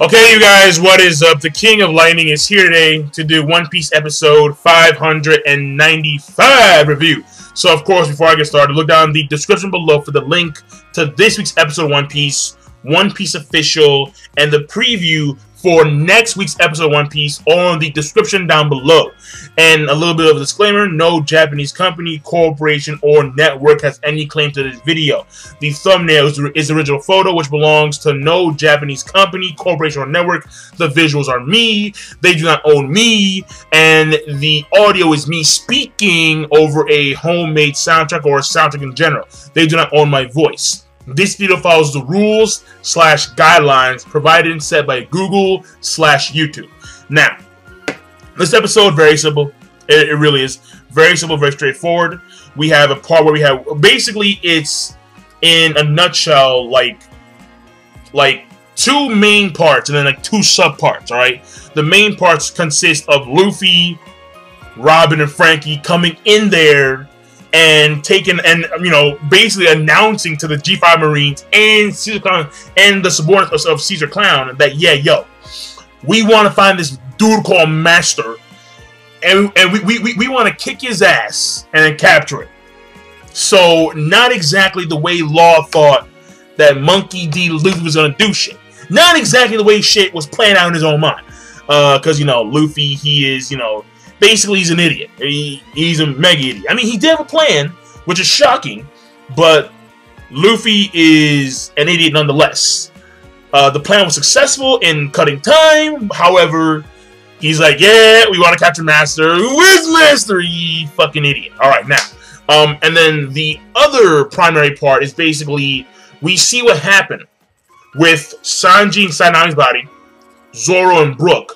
Okay, you guys, what is up? The King of Lightning is here today to do One Piece episode 595 review. So, of course, before I get started, look down in the description below for the link to this week's episode of One Piece Official, and the preview for next week's episode of One Piece on the description down below. And a little bit of a disclaimer, no Japanese company, corporation, or network has any claim to this video. The thumbnail is the original photo, which belongs to no Japanese company, corporation, or network. The visuals are me, they do not own me, and the audio is me speaking over a homemade soundtrack or a soundtrack in general. They do not own my voice. This video follows the rules/guidelines provided and set by Google/YouTube. Now, this episode, very simple. It really is. Very simple, very straightforward. We have a part where we have, basically, it's, in a nutshell, like two main parts and then like two sub-parts, alright? The main parts consist of Luffy, Robin, and Frankie coming in there and taking, and basically announcing to the G5 Marines and Caesar Clown and the subordinates of Caesar Clown that, yeah, yo, we want to find this dude called Master, and we want to kick his ass and then capture it. So, not exactly the way Law thought that Monkey D. Luffy was going to do shit. Not exactly the way shit was playing out in his own mind. Because, Luffy, he is, basically, he's an idiot. He's a mega idiot. I mean, he did have a plan, which is shocking, but Luffy is an idiot nonetheless. The plan was successful in cutting time. However, he's like, yeah, we want to capture Master. Who is Master? You fucking idiot. Alright, now. And then the other primary part is basically, we see what happened with Sanji inside Nami's body, Zoro and Brook,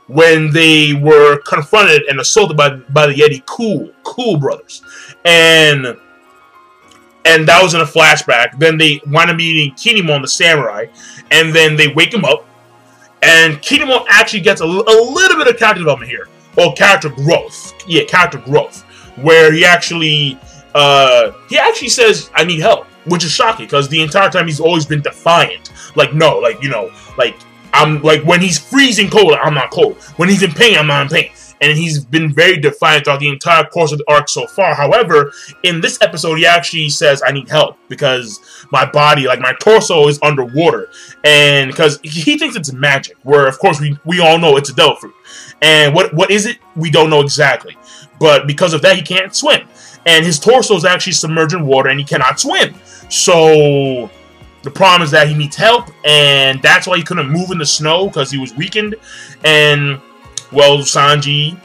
when they were confronted and assaulted by the Yeti Cool brothers. And that was in a flashback. Then they wind up meeting Kinemon, the samurai, and then they wake him up. And Kinemon actually gets a little bit of character development here. Or character growth. Yeah, character growth. Where he actually says, I need help. Which is shocking, because the entire time he's always been defiant. Like, no, I'm like, when he's freezing cold, I'm not cold. When he's in pain, I'm not in pain. And he's been very defiant throughout the entire course of the arc so far. However, in this episode, he actually says, I need help because my body, like my torso, is underwater. And because he thinks it's magic, where, of course, we all know it's a devil fruit. And what is it? We don't know exactly. But because of that, he can't swim. And his torso is actually submerged in water, and he cannot swim. So the problem is that he needs help, and that's why he couldn't move in the snow, because he was weakened. And, well, Sanji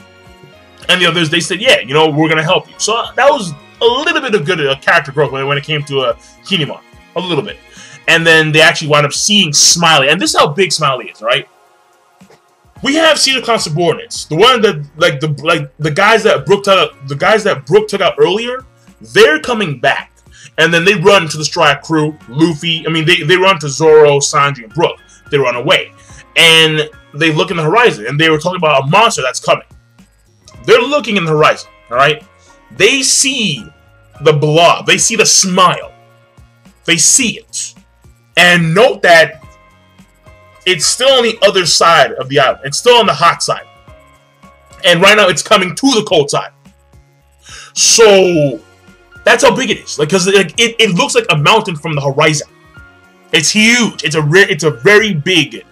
and the others, they said, yeah, we're going to help you. So that was a little bit of good character growth when it came to Kinemon. A little bit. And then they actually wound up seeing Smiley. And this is how big Smiley is, right? We have Caesar Clown subordinates. The one that, the guys that Brook took out earlier, they're coming back. And then they run to the Strawhat crew, Luffy. I mean, they run to Zoro, Sanji, and Brook. They run away. And they look in the horizon, and they were talking about a monster that's coming. They're looking in the horizon, alright? They see the blob. They see the smile. They see it. And note that it's still on the other side of the island. It's still on the hot side. And right now, it's coming to the cold side. So that's how big it is. Because it looks like a mountain from the horizon. It's huge. It's a very big,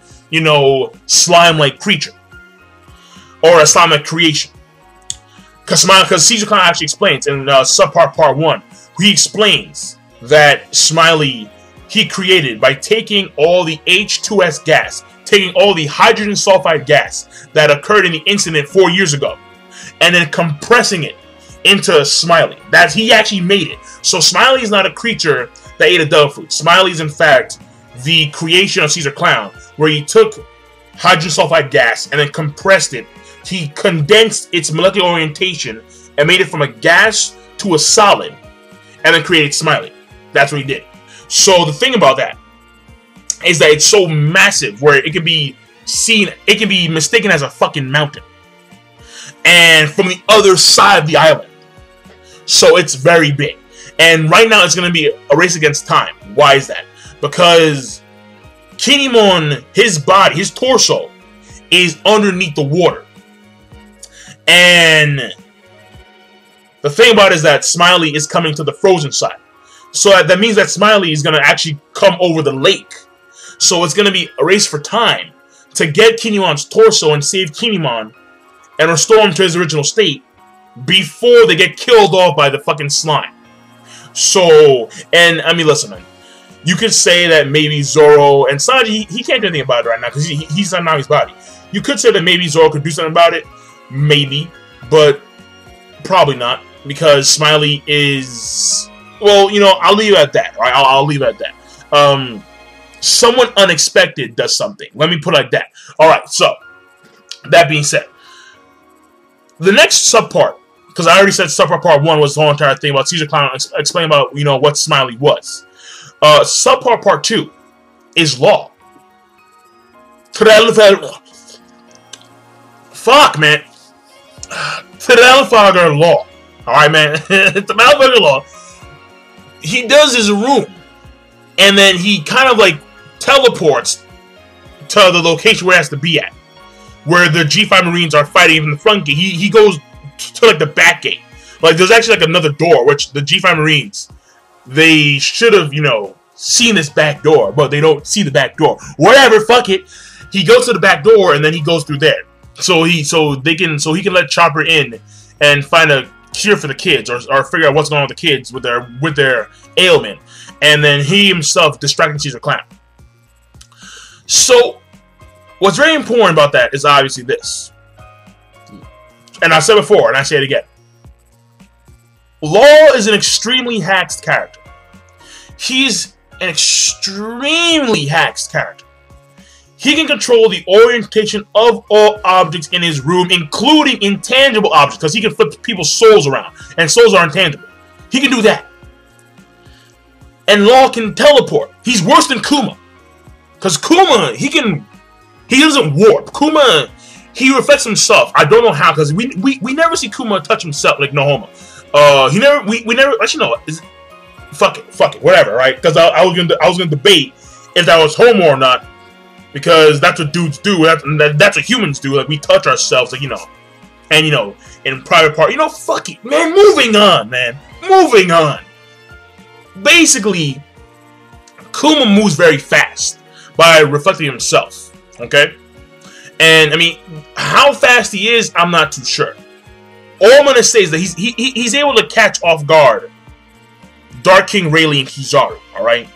slime-like creature. Or a slime-like creation. Because Caesar Clown actually explains in subpart part 1, he explains that Smiley he created by taking all the H2S gas, taking all the hydrogen sulfide gas that occurred in the incident 4 years ago, and then compressing it into Smiley. He actually made it. So Smiley is not a creature that ate a devil fruit. Smiley is in fact the creation of Caesar Clown, where he took hydrogen sulfide gas and then compressed it. He condensed its molecular orientation and made it from a gas to a solid, and then created Smiley. That's what he did. So the thing about that is that it's so massive where it can be seen, it can be mistaken as a fucking mountain. And from the other side of the island. So it's very big. And right now it's going to be a race against time. Why is that? Because Kinemon, his body, his torso, is underneath the water. And the thing about it is that Smiley is coming to the frozen side. So that means that Smiley is going to actually come over the lake. So it's going to be a race for time to get Kinemon's torso and save Kinemon and restore him to his original state before they get killed off by the fucking slime. So, and I mean, listen, man. You could say that maybe Zoro and Sanji, he can't do anything about it right now because he's not Nami's body. You could say that maybe Zoro could do something about it. Maybe. But probably not. Because Smiley is... Well, you know, I'll leave it at that. Right? I'll leave it at that. Someone unexpected does something. Let me put it like that. Alright, so. That being said. The next subpart. Because I already said subpart part 1 was the whole entire thing about Caesar Clown explaining about, you know, what Smiley was. Subpart part 2 is Law. Fuck, man. Trafalgar Law. Alright, man. Trafalgar Law. He does his room. And then he kind of like teleports to the location where he has to be at. Where the G5 Marines are fighting in the front gate. He goes to like the back gate. Like there's actually like another door, which the G5 Marines, they should have, you know, seen this back door, but they don't see the back door. Whatever, fuck it. He goes to the back door and then he goes through there. So he can let Chopper in and find a cure for the kids or figure out what's going on with the kids with their ailment. And then he himself distracting Caesar Clown. So what's very important about that is obviously this. And I said before, and I say it again. Law is an extremely hacked character. He's an extremely hacked character. He can control the orientation of all objects in his room, including intangible objects, because he can flip people's souls around, and souls are intangible. He can do that. And Law can teleport. He's worse than Kuma. Because Kuma, he doesn't warp. Kuma, he reflects himself. I don't know how, because we never see Kuma touch himself like no homo. We never actually no. Fuck it, whatever, right? Because I was gonna debate if that was homo or not, because that's what dudes do. That's what humans do. Like we touch ourselves, like you know, and you know, in private part, you know, fuck it, man. Moving on, man. Moving on. Basically, Kuma moves very fast by reflecting himself. Okay, and I mean, how fast he is, I'm not too sure. All I'm gonna say is that he's able to catch off guard Dark King Rayleigh and Kizaru. All right,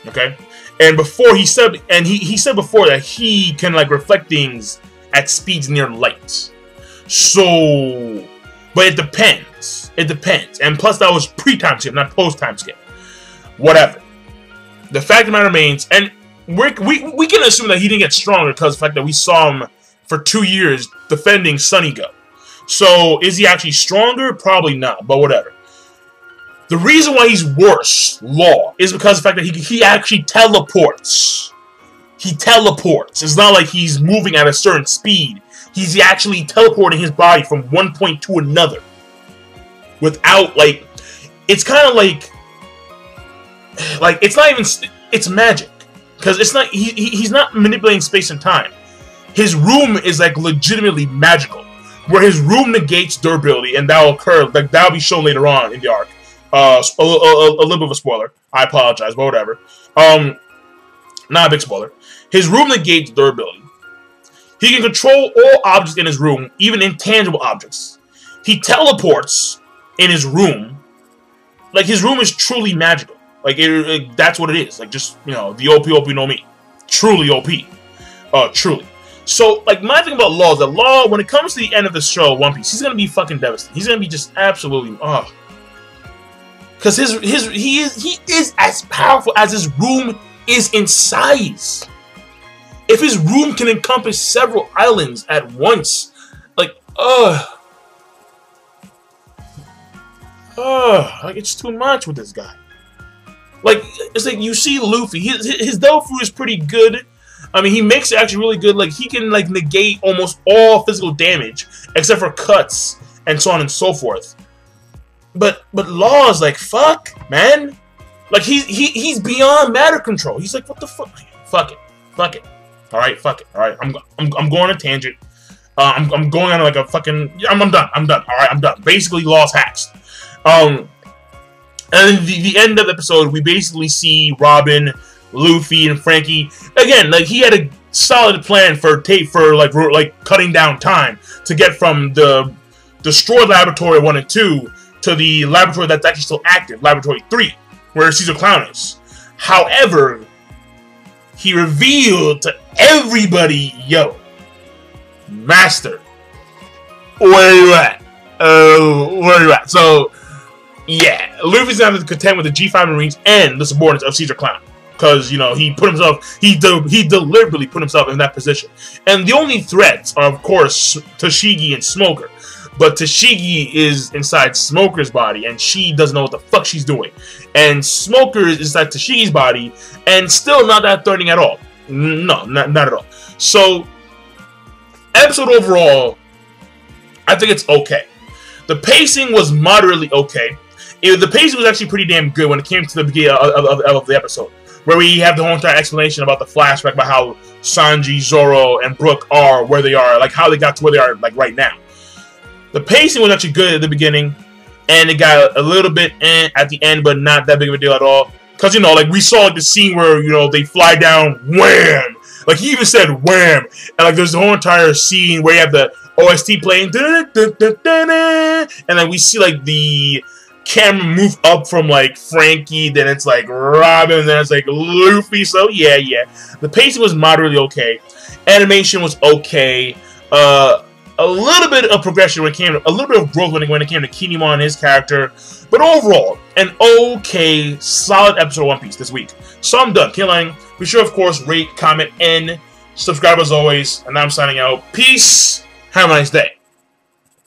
okay. And before he said before that he can like reflect things at speeds near light. So, but it depends. It depends. And plus, that was pre-time skip, not post-time skip. Whatever. The fact of the matter remains, and we can assume that he didn't get stronger because of the fact that we saw him for 2 years defending Sunny Go. So, is he actually stronger? Probably not, but whatever. The reason why he's worse, Law, is because of the fact that he actually teleports. He teleports. It's not like he's moving at a certain speed. He's actually teleporting his body from one point to another. Without, like, it's kind of like, it's not even, it's magic. Because it's not, he's not manipulating space and time. His room is, like, legitimately magical. Where his room negates durability, and that will occur, like, that'll be shown later on in the arc. A little bit of a spoiler. I apologize, but whatever. Not a big spoiler. His room negates durability. He can control all objects in his room, even intangible objects. He teleports in his room. Like, his room is truly magical. Like, that's what it is. Like, just, you know, the OP no mi. Truly OP. Truly. So, like, my thing about Law is that Law, when it comes to the end of the show, One Piece, he's gonna be fucking devastating. He's gonna be just absolutely, because he is as powerful as his room is in size. If his room can encompass several islands at once, like it's too much with this guy. Like, it's like you see Luffy, his devil fruit is pretty good. I mean, he makes it actually really good. Like, he can like negate almost all physical damage except for cuts and so on and so forth. But Law is like, fuck, man. Like, he's beyond matter control. He's like, what the fuck? Fuck it. Fuck it. All right, fuck it. All right, I'm going on a tangent. I'm going on like a fucking. I'm done. I'm done. All right, I'm done. Basically, Lost Hacks. And the end of the episode, we basically see Robin, Luffy, and Frankie again. Like he had a solid plan for like cutting down time to get from the destroyed Laboratory 1 and 2 to the laboratory that's actually still active, Laboratory 3, where Caesar Clown is. However, he revealed to everybody, yo, Master, where you at? Where you at? So, yeah, Luffy's not content with the G5 Marines and the subordinates of Caesar Clown. Because, you know, he deliberately put himself in that position. And the only threats are, of course, Tashigi and Smoker. But Tashigi is inside Smoker's body, and she doesn't know what the fuck she's doing. And Smoker is inside Tashigi's body, and still not that threatening at all. No, not at all. So, episode overall, I think it's okay. The pacing was moderately okay. The pacing was actually pretty damn good when it came to the beginning of the episode, where we have the whole entire explanation about the flashback about how Sanji, Zoro, and Brook are where they are, like how they got to where they are, like right now. The pacing was actually good at the beginning, and it got a little bit at the end, but not that big of a deal at all. Because, you know, like we saw the scene where, you know, they fly down, wham! Like he even said wham! And like there's the whole entire scene where you have the OST playing, and then we see like the camera move up from like Frankie, then it's like Robin, then it's like Luffy. So yeah. The pacing was moderately okay. Animation was okay. A little bit of progression when it came to, a little bit of growth when it came to Kinemon and his character. But overall, an okay, solid episode of One Piece this week. So I'm done. Killing. Be sure, of course, rate, comment, and subscribe as always. And I'm signing out. Peace. Have a nice day.